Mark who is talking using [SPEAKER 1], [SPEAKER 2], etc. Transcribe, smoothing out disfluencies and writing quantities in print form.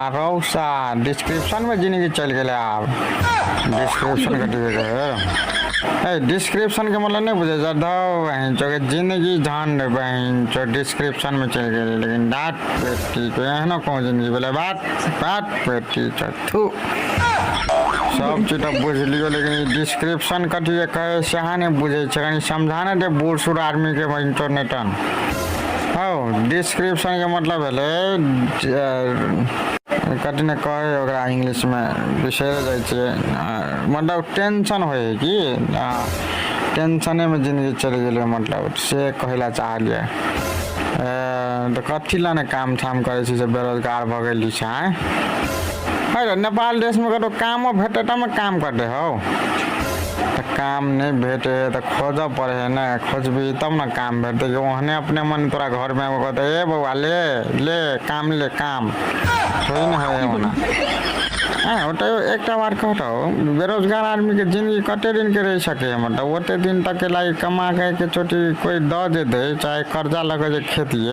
[SPEAKER 1] रौसा description में जिंदगी चल गए आप डिस्क्रिप्शन कटी गए डिस्क्रिप्शन के मतलब नहीं बुझे जाओ बहन चो के जिंदगी जान बहन चो डिस्क्रिप्शन में चल गए लेकिन डाट पेटी तो यहाँ ना कौन जिंदगी बोले बात बात पेटी चू सब चीज तो बुझ लियो लेकिन डिस्क्रिप्शन कटी कहे सहा नहीं बुझे कहीं समझाने दे बूढ़ सूढ़ आदमी के इंटरनेट हो डिस्क्रिप्शन के मतलब कथी ने कहे ओकरा इंग्लिश में बिसर जाए मतलब टेंशन हो कि टेंशने में जिंदगी चली गई मतलब से कहला चाहलिए तो कथी लाने काम थाम करे से बेरोजगार भ गई है नेपाल देश में कतो कामो भेटे तब काम करते हो तो काम नहीं भेटे तो खोज पड़े है ना खोजबी तब ना काम भेटे कि वहने अपने मन तोरा घर में कहते ए बउआ ले ले काम थोड़ी ना है होना ओटे एक बार कहता बेरोजगार आदमी के जिंदगी कते दिन के रह सके मतलब ओते दिन तक के लागी कमा के छोटी कोई दे चाहे कर्जा लगे खेती